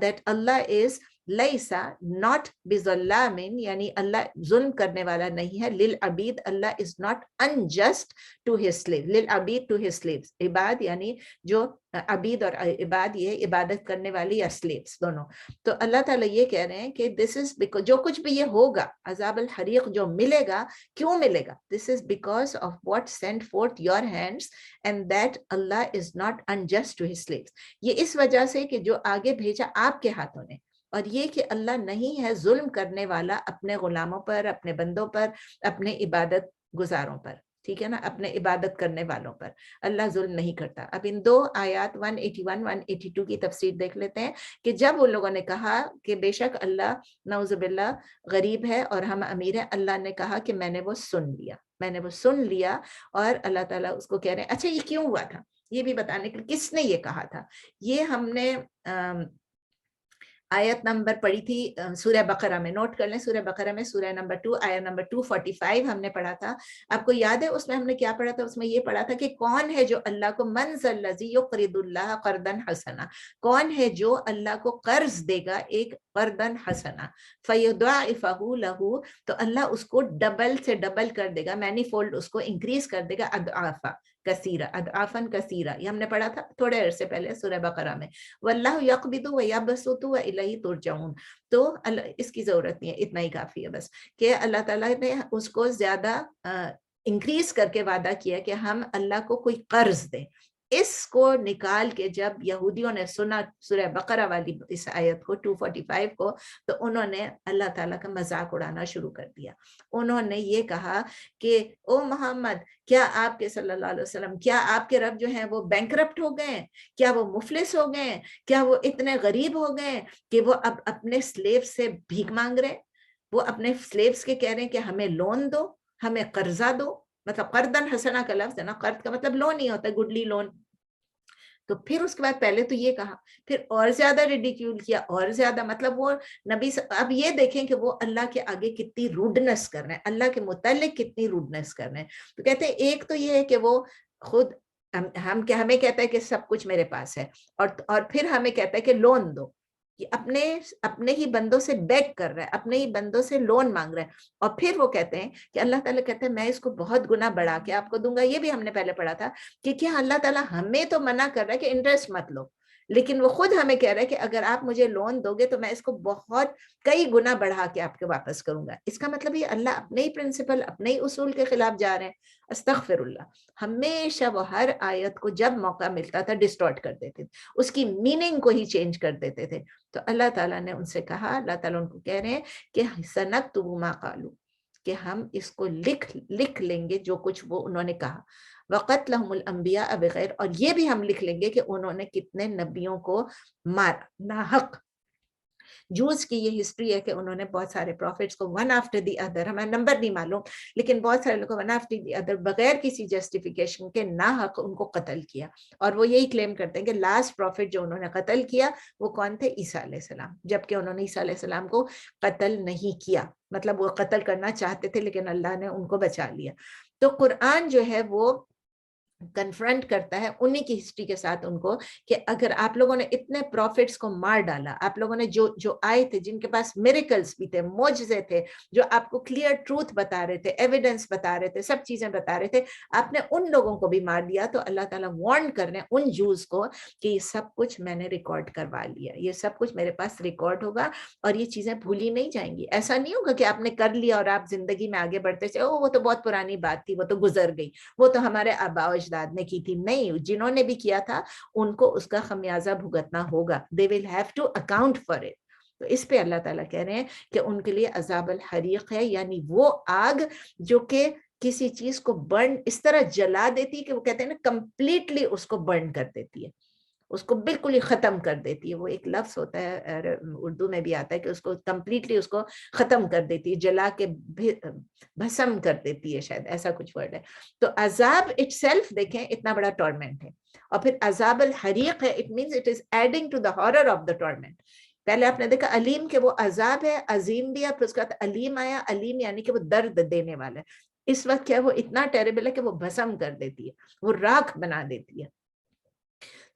that Allah is لیسا not بظلامن یعنی اللہ ظلم کرنے والا نہیں ہے, للعبید اللہ is not unjust to his slaves, للعبید to his slaves. عباد یعنی جو عبید اور عباد یہ عبادت کرنے والی یا slaves دونوں. تو اللہ تعالیٰ یہ کہہ رہے ہیں کہ this is because جو کچھ بھی یہ ہوگا عذاب الحریق جو ملے گا, کیوں ملے گا؟ this is because of what sent forth your hands and that Allah is not unjust to his slaves. یہ اس وجہ سے کہ جو آگے بھیجا آپ کے ہاتھوں نے, اور یہ کہ اللہ نہیں ہے ظلم کرنے والا اپنے غلاموں پر, اپنے بندوں پر, اپنے عبادت گزاروں پر, ٹھیک ہے نا, اپنے عبادت کرنے والوں پر اللہ ظلم نہیں کرتا. اب ان دو آیات 181 182 کی تفسیر دیکھ لیتے ہیں کہ جب ان لوگوں نے کہا کہ بے شک اللہ نعوذ باللہ غریب ہے اور ہم امیر ہیں, اللہ نے کہا کہ میں نے وہ سن لیا, اور اللہ تعالیٰ اس کو کہہ رہے ہیں اچھا یہ کیوں ہوا تھا, یہ بھی بتانے کے کس نے یہ کہا تھا. یہ ہم نے آیت نمبر پڑھی تھی سورہ بقرہ میں, نوٹ کر لیں سورہ بقرہ میں سورہ نمبر 2 آیت نمبر 245 ہم نے پڑھا تھا. آپ کو یاد ہے اس میں ہم نے کیا پڑھا تھا؟ اس میں یہ پڑھا تھا کہ کون ہے جو اللہ کو من ذا الذی یقرض اللہ قرضا حسنا, کون ہے جو اللہ کو قرض دے گا ایک قرضا حسنا, فیضاعفہ لہ, تو اللہ اس کو ڈبل سے ڈبل کر دے گا, مینی فولڈ اس کو انکریز کر دے گا, اضعافا کثیرہ, اضعافا کثیرہ, یہ ہم نے پڑھا تھا تھوڑے عرصے پہلے سورہ بقرہ میں. واللہ یقبض ویبسط والیہ ترجعون. تو اس کی ضرورت نہیں ہے, اتنا ہی کافی ہے بس کہ اللہ تعالیٰ نے اس کو زیادہ انکریز کر کے وعدہ کیا کہ ہم اللہ کو کوئی قرض دیں. اس کو نکال کے جب یہودیوں نے سنا سورہ بقرہ والی اس آیت کو 245 کو, تو انہوں نے اللہ تعالیٰ کا مذاق اڑانا شروع کر دیا. انہوں نے یہ کہا کہ او محمد, کیا آپ کے صلی اللہ علیہ وسلم, کیا آپ کے رب جو ہیں وہ بینکرپٹ ہو گئے ہیں, کیا وہ مفلس ہو گئے ہیں, کیا وہ اتنے غریب ہو گئے ہیں کہ وہ اب اپنے سلیو سے بھیک مانگ رہے, وہ اپنے سلیوز کے کہہ رہے ہیں کہ ہمیں لون دو, ہمیں قرضہ دو. مطلب قرضاً حسنہ کا لفظ ہے نا, قرض کا مطلب لون ہی ہوتا ہے, گڈلی لون. تو پھر اس کے بعد پہلے تو یہ کہا, پھر اور زیادہ ریڈیکیول کیا, اور زیادہ, مطلب وہ نبی اب یہ دیکھیں کہ وہ اللہ کے آگے کتنی روڈنس کر رہے ہیں, اللہ کے متعلق کتنی روڈنس کر رہے ہیں. تو کہتے ہیں ایک تو یہ ہے کہ وہ خود ہمیں کہتا ہے کہ سب کچھ میرے پاس ہے, اور پھر ہمیں کہتا ہے کہ لون دو, کہ اپنے ہی بندوں سے بیگ کر رہا ہے, اپنے ہی بندوں سے لون مانگ رہا ہے. اور پھر وہ کہتے ہیں کہ اللہ تعالیٰ کہتے ہیں میں اس کو بہت گنا بڑھا کے آپ کو دوں گا. یہ بھی ہم نے پہلے پڑھا تھا کہ کیا اللہ تعالیٰ ہمیں تو منع کر رہا ہے کہ انٹرسٹ مت لو, لیکن وہ خود ہمیں کہہ رہا ہے کہ اگر آپ مجھے لون دو گے تو میں اس کو بہت کئی گنا بڑھا کے آپ کے واپس کروں گا. اس کا مطلب یہ اللہ اپنے ہی پرنسپل, اپنے ہی اصول کے خلاف جا رہے ہیں. استغفر اللہ. ہمیشہ وہ ہر آیت کو جب موقع ملتا تھا ڈسٹارٹ کر دیتے تھے, اس کی میننگ کو ہی چینج کر دیتے تھے. تو اللہ تعالیٰ نے ان سے کہا, اللہ تعالیٰ ان کو کہہ رہے ہیں کہ سنکتب ما قالوا, کہ ہم اس کو لکھ لیں گے جو کچھ وہ انہوں نے کہا. وقتلہم الانبیاء بغیر, اور یہ بھی ہم لکھ لیں گے کہ انہوں نے کتنے نبیوں کو مارا ناحق. جوز کی یہ ہسٹری ہے کہ انہوں نے بہت سارے پروفٹس کو ون آفٹر دی ادر, ہمیں نمبر نہیں معلوم, لیکن بہت سارے لوگوں کو ون آفٹر دی ادر بغیر کسی جسٹیفیکیشن کے ناحق ان کو قتل کیا. اور وہ یہی کلیم کرتے ہیں کہ لاسٹ پروفٹ جو انہوں نے قتل کیا وہ کون تھے؟ عیسیٰ علیہ السلام, جبکہ انہوں نے عیسیٰ علیہ السلام کو قتل نہیں کیا, مطلب وہ قتل کرنا چاہتے تھے لیکن اللہ نے ان کو بچا لیا. تو قرآن جو ہے وہ کنفرنٹ کرتا ہے انہی کی ہسٹری کے ساتھ ان کو کہ اگر آپ لوگوں نے اتنے پروفٹس کو مار ڈالا, آپ لوگوں نے جو آئے تھے جن کے پاس میریکلز بھی تھے, معجزے تھے, جو آپ کو کلیئر ٹروتھ بتا رہے تھے, ایویڈنس بتا رہے تھے, سب چیزیں بتا رہے تھے, آپ نے ان لوگوں کو بھی مار دیا. تو اللہ تعالیٰ وارن کر رہے ہیں ان جوز کو کہ یہ سب کچھ میں نے ریکارڈ کروا لیا, یہ سب کچھ میرے پاس ریکارڈ ہوگا اور یہ چیزیں بھولی نہیں جائیں گی. ایسا نہیں ہوگا کہ آپ نے کر لیا اور آپ زندگی میں آگے بڑھتے سے وہ تو بہت پرانی بات تھی, وہ تو گزر گئی, وہ تو ہمارے آباء و اجداد نے کی تھی. نہیں, جنہوں نے بھی کیا تھا ان کو اس کا خمیازہ بھگتنا ہوگا. they will have to account for it. تو اس پہ اللہ تعالیٰ کہہ رہے ہیں کہ ان کے لیے عذاب الحریق ہے, یعنی وہ آگ جو کہ کسی چیز کو برن اس طرح جلا دیتی ہے کہ وہ کہتے ہیں نا کمپلیٹلی اس کو برن کر دیتی ہے, اس کو بالکل ہی ختم کر دیتی ہے. وہ ایک لفظ ہوتا ہے اردو میں بھی آتا ہے کہ اس کو کمپلیٹلی اس کو ختم کر دیتی ہے, جلا کے بھسم کر دیتی ہے, شاید ایسا کچھ ورڈ ہے. تو عذاب اٹ سیلف دیکھیں اتنا بڑا ٹورمنٹ ہے, اور پھر عذاب الحریق ہے, it means it is adding to the horror of the torment. پہلے آپ نے دیکھا علیم کہ وہ عذاب ہے, عظیم بھی ہے, پھر اس کے بعد علیم آیا, علیم یعنی کہ وہ درد دینے والا ہے. اس وقت کیا وہ اتنا ٹیریبل ہے کہ وہ بھسم کر دیتی ہے, وہ راکھ بنا دیتی ہے.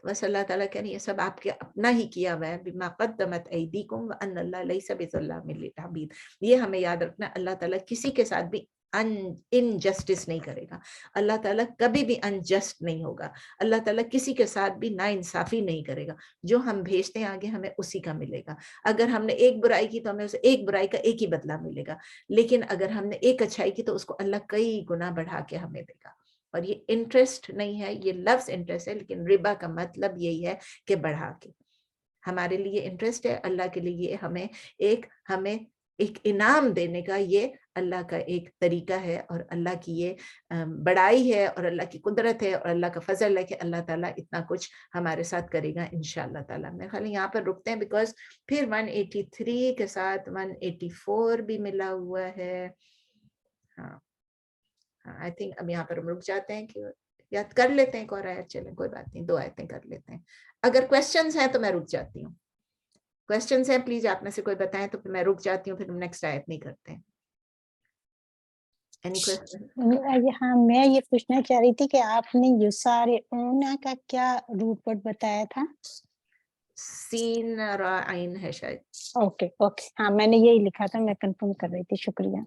بس اللہ تعالیٰ کہہ رہی ہے یہ سب آپ کے اپنا ہی کیا ہوا ہے, بما قدمت ایدیکم وان اللہ لیس بظلام للعبید. یہ ہمیں یاد رکھنا, اللہ تعالیٰ کسی کے ساتھ بھی انجسٹس نہیں کرے گا, اللہ تعالیٰ کبھی بھی انجسٹ نہیں ہوگا, اللہ تعالیٰ کسی کے ساتھ بھی نا انصافی نہیں کرے گا. جو ہم بھیجتے ہیں آگے ہمیں اسی کا ملے گا. اگر ہم نے ایک برائی کی تو ہمیں اسے ایک برائی کا ایک ہی بدلہ ملے گا, لیکن اگر ہم نے ایک اچھائی کی تو اس کو اللہ کئی گنا بڑھا کے ہمیں دے گا. اور یہ انٹرسٹ نہیں ہے, یہ لفظ انٹرسٹ ہے, لیکن ربا کا مطلب یہی ہے کہ بڑھا کے. ہمارے لیے انٹرسٹ ہے, اللہ کے لیے ہمیں ایک انعام دینے کا یہ اللہ کا ایک طریقہ ہے, اور اللہ کی یہ بڑائی ہے اور اللہ کی قدرت ہے اور اللہ کا فضل ہے کہ اللہ تعالیٰ اتنا کچھ ہمارے ساتھ کرے گا انشاءاللہ تعالیٰ. میں خالی یہاں پر رکتے ہیں بیکاز پھر 183 کے ساتھ 184 بھی ملا ہوا ہے. ہاں آئی تھنک اب یہاں پر ہم رک جاتے ہیں, کہ یاد کر لیتے ہیں ایک اور آیت, چلیں کوئی بات نہیں 2 آیتیں کر لیتے ہیں. اگر کویسچنز ہیں تو میں رک جاتی ہوں, کویسچنز ہیں پلیز آپ میں سے کوئی بتائیں تو پھر میں رک جاتی ہوں, پھر ہم نیکسٹ آیت نہیں کرتے ہیں. Any question? ہاں میں یہ پوچھنا چاہ رہی تھی کہ آپ نے یسارعون کا کیا روٹ ورڈ بتایا تھا؟ سین را عین ہے شاید. اوکے ہاں میں نے یہی لکھا تھا, میں کنفرم کر رہی تھی. شکریہ,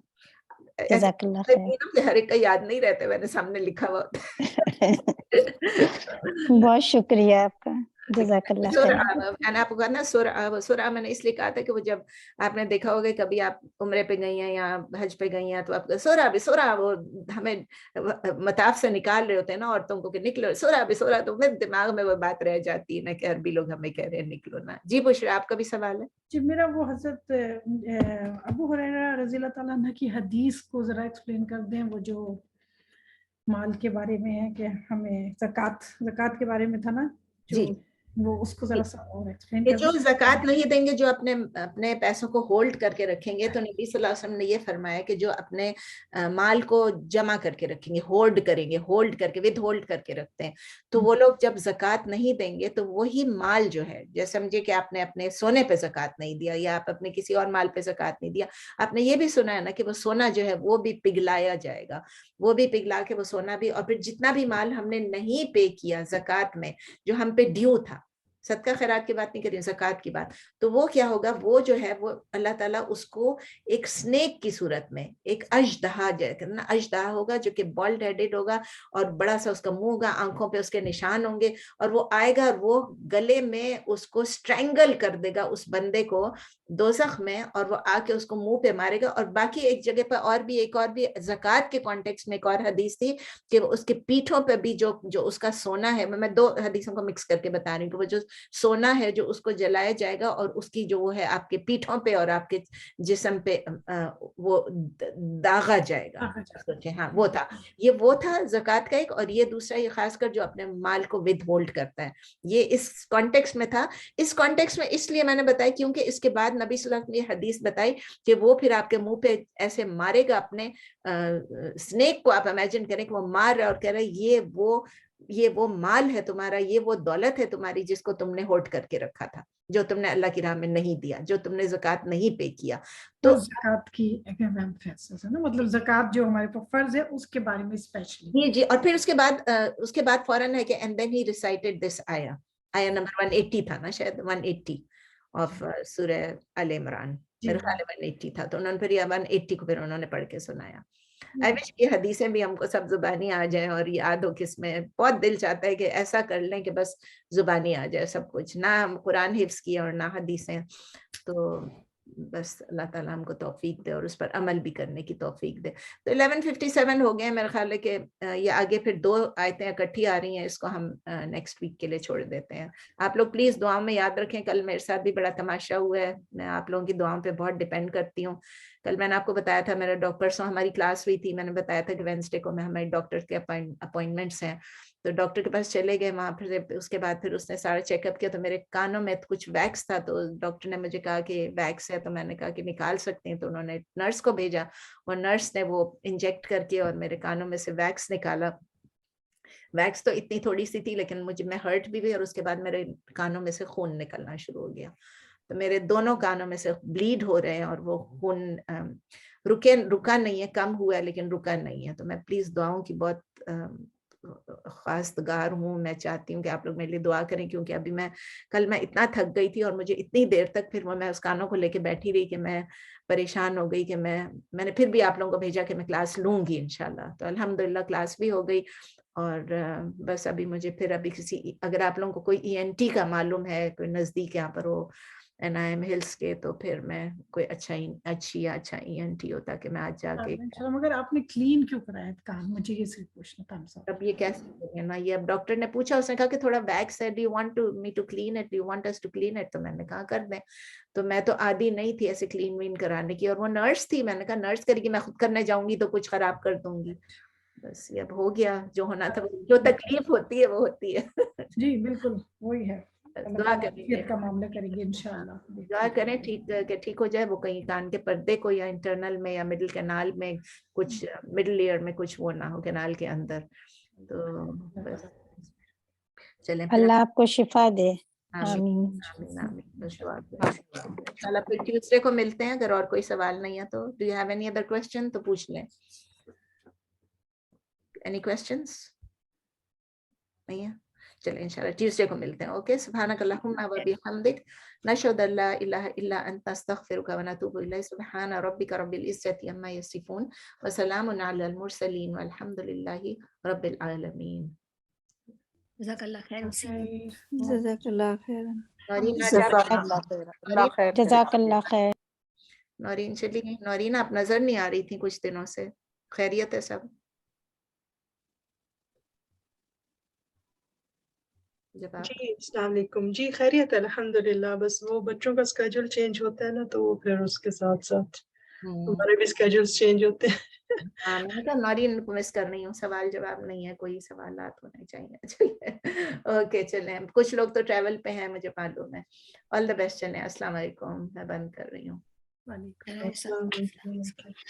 جزاک اللہ خیر. ہر ایک کا یاد نہیں رہتا, میں نے سامنے لکھا ہوا ہوتا ہے. بہت شکریہ آپ کا, جزاک اللہ خیر. میں نے آپ کو کہا نا سورہ میں نے اس لیے کہا تھا کہ وہ جب آپ نے دیکھا ہوگا کبھی آپ عمرے پہ گئی ہیں یا حج پہ گئی ہیں تو آپ سورہ وہ ہمیں مطاف سے نکال رہے ہوتے ہیں نا عورتوں کو کہ نکلو سورہ, تو میرے دماغ میں وہ بات رہ جاتی ہے نا کہ عربی لوگ ہمیں کہہ رہے ہیں نکلو نا. جی بشرا آپ کا بھی سوال ہے؟ جی میرا وہ حضرت ابو ہریرہ رضی اللہ تعالیٰ عنہ کی حدیث کو ذرا ایکسپلین کر دیں, وہ جو مال کے بارے میں ہے کہ ہمیں زکوٰۃ کے بارے میں تھا نا, جو وہ اس کو ذرا سا اور ایکسپلین کر دیں. جو زکوٰۃ نہیں دیں گے, جو اپنے پیسوں کو ہولڈ کر کے رکھیں گے, تو نبی صلی اللہ علیہ وسلم نے یہ فرمایا کہ جو اپنے مال کو جمع کر کے رکھیں گے, ہولڈ کریں گے, ہولڈ کر کے ود ہولڈ کر کے رکھتے ہیں, تو وہ لوگ جب زکوٰۃ نہیں دیں گے تو وہی مال جو ہے, جیسے سمجھے کہ آپ نے اپنے سونے پہ زکوٰۃ نہیں دیا یا آپ اپنے کسی اور مال پہ زکوٰۃ نہیں دیا, آپ نے یہ بھی سنا ہے نا کہ وہ سونا جو ہے وہ بھی پگھلایا جائے گا, وہ بھی پگھلا کے وہ سونا بھی, اور پھر جتنا بھی مال ہم نے نہیں پے کیا زکوٰۃ میں, جو ہم پہ ڈیو تھا, صدقہ خیرات کی بات نہیں کر رہی ہوں, زکوٰۃ کی بات, تو وہ کیا ہوگا, وہ جو ہے وہ اللہ تعالیٰ اس کو ایک سنیک کی صورت میں, ایک اژدہا نا, اژدہا ہوگا جو کہ بالڈ ہیڈڈ ہوگا اور بڑا سا اس کا منہ ہوگا, آنکھوں پہ اس کے نشان ہوں گے, اور وہ آئے گا اور وہ گلے میں اس کو اسٹرینگل کر دے گا اس بندے کو دوزخ میں, اور وہ آ کے اس کو منہ پہ مارے گا. اور باقی ایک جگہ پہ ایک اور بھی زکوٰۃ کے کانٹیکسٹ میں ایک اور حدیث تھی کہ اس کے پیٹھوں پہ بھی جو اس کا سونا ہے, میں 2 حدیثوں کو مکس کر کے بتا رہی ہوں کہ وہ جو سونا ہے جو اس کو جلایا جائے گا اور اس کی جو وہ ہے آپ کے پیٹھوں پہ اور آپ کے جسم پہ وہ داغا جائے گا. ہاں وہ تھا, یہ وہ تھا زکوٰۃ کا ایک. اور یہ دوسرا یہ خاص کر جو اپنے مال کو ود ہولڈ کرتا ہے, یہ اس کانٹیکس میں تھا. اس کانٹیکس میں اس لیے میں نے بتایا کیونکہ اس کے بعد نبی صلی اللہ علیہ وسلم نے یہ حدیث بتائی کہ وہ پھر آپ کے منہ پہ ایسے مارے گا اپنے سنیک کو. آپ امیجن کریں کہ وہ مار رہا اور کہہ رہا ہے یہ وہ مال ہے تمہارا, یہ وہ دولت ہے تمہاری جس کو تم نے ہوٹ کر کے رکھا تھا, جو تم نے اللہ کی راہ میں نہیں دیا, جو تم نے زکوٰۃ نہیں پے کیا. تو زکوٰۃ کی مطلب زکوٰۃ جو ہمارے پر فرض ہے اس کے بارے میں اسپیشلی جی. اور پھر اس کے بعد فوراً ہے کہ and then he recited this آیا نمبر 180 تھا نا شاید, 180 آف سورہ آل عمران, میرے خیال میں 180 تھا. تو انہوں نے پھر یہ 180 کو پھر انہوں نے پڑھ کے سنایا. I wish یہ حدیثیں بھی ہم کو سب زبانی آ جائیں اور یاد ہو کس میں. بہت دل چاہتا ہے کہ ایسا کر لیں کہ بس زبانی آ جائے سب کچھ, نہ قرآن حفظ کیا اور نہ حدیثیں. تو بس اللہ تعالیٰ ہم کو توفیق دے اور اس پر عمل بھی کرنے کی توفیق دے. تو 11:57 ہو گئے. میرا خیال ہے کہ یہ آگے پھر 2 آیتیں اکٹھی آ رہی ہیں, اس کو ہم نیکسٹ ویک کے لیے چھوڑ دیتے ہیں. آپ لوگ پلیز دعاؤں میں یاد رکھیں. کل میرے ساتھ بھی بڑا تماشا ہوا ہے, میں آپ لوگوں کی دعاؤں پہ بہت ڈپینڈ کرتی ہوں. کل میں نے آپ کو بتایا تھا میرا ڈاکٹر ہماری کلاس ہوئی تھی, میں نے بتایا تھا کہ وینسڈے کو میں ہمارے ڈاکٹر کے اپوائنٹمنٹس ہیں, تو ڈاکٹر کے پاس چلے گئے. وہاں پھر اس کے بعد پھر اس نے سارا چیک اپ کیا تو میرے کانوں میں کچھ ویکس تھا. تو ڈاکٹر نے مجھے کہا کہ ویکس ہے, تو میں نے کہا کہ نکال سکتے ہیں. تو انہوں نے نرس کو بھیجا اور نرس نے وہ انجیکٹ کر کے اور میرے کانوں میں سے ویکس نکالا. ویکس تو اتنی تھوڑی سی تھی لیکن میں ہرٹ بھی ہوئی, اور اس کے بعد میرے کانوں میں سے خون نکلنا شروع ہو گیا. تو میرے دونوں کانوں میں سے بلیڈ ہو رہے ہیں اور وہ خون رکا نہیں ہے, کم ہوا ہے لیکن رکا نہیں ہے. تو میں پلیز دعاؤں کی بہت خواستگار ہوں. میں چاہتی ہوں کہ آپ لوگ میرے لیے دعا کریں, کیونکہ ابھی کل میں اتنا تھک گئی تھی اور مجھے اتنی دیر تک پھر میں اس کانوں کو لے کے بیٹھی رہی کہ میں پریشان ہو گئی کہ میں نے پھر بھی آپ لوگوں کو بھیجا کہ میں کلاس لوں گی انشاءاللہ. تو الحمدللہ کلاس بھی ہو گئی. اور بس ابھی مجھے پھر اگر آپ لوگوں کو کوئی ENT کا معلوم ہے, کوئی نزدیک یہاں پر ہو NIM ہلس کے, تو پھر میں کوئی اچھا ENT ہوتا کہ میں آج جا کے. مگر آپ نے کلین کیوں کرایا کان؟ مجھے یہ صرف پوچھنا تھا. اب یہ کیسے نا, یہ اب ڈاکٹر نے پوچھا, اس نے کہا کہ تھوڑا ویکس ہے, do you want me to clean it, do you want us to clean it. تو میں نے کہا کر دیں. تو میں تو عادی نہیں تھی ایسے کلین وین کرانے کی, اور وہ نرس تھی. میں نے کہا نرس کرے گی, میں خود کرنے جاؤں گی تو کچھ خراب کر دوں گی. بس یہ اب ہو گیا جو ہونا تھا. جو تکلیف ہوتی ہے وہ ہوتی ہے. جی بالکل وہی ہے. دعا کریں کا معاملہ کریں گے انشاءاللہ. دعا کریں ٹھیک ہو جائے وہ, کہیں کان کے پردے کو یا انٹرنل میں یا مڈل کینال میں کچھ, مڈل ایئر میں کچھ وہ نہ ہو, کینال کے اندر. تو بس چلیں, اللہ آپ کو شفا دے. آمین آمین آمین. چلو پھر ٹیوزڈے کو ملتے ہیں. اگر اور کوئی سوال نہیں ہے تو do you have any other question تو پوچھ لیں. اینی کوسچنس نہیں ہے؟ چلیں انشاءاللہ ٹیوزڈے کو ملتے ہیں. اوکے, سبحانک اللہم و بحمدک, نشہد ان لا الہ الا انت, نستغفرک و نتوب الیک. سبحان ربک رب العزۃ عما یصفون وسلام علی المرسلین والحمد للہ رب العالمین. جزاک اللہ خیر. جزاک اللہ خیر. جزاک اللہ خیر. نورین چلی گئی. نورین آپ نظر نہیں آ رہی تھی کچھ دنوں سے. خیریت ہے سب؟ جی السلام علیکم. جی خیریت ہے الحمدللہ. بس وہ بچوں کا اسکیجول چینج ہوتا ہے نا, تو پھر اس کے ساتھ ساتھ ہمارے بھی اسکیجولز چینج ہوتے ہیں. ہاں, میں نے کہا نورین کو مس کر رہی ہوں. سوال جواب نہیں ہے, کوئی سوالات ہونے چاہیے. اوکے چلیں, کچھ لوگ تو ٹریول پہ ہیں مجھے معلوم ہے. آل دا بیسٹ. چلیں, السلام علیکم. میں بند کر رہی ہوں. وعلیکم السلام.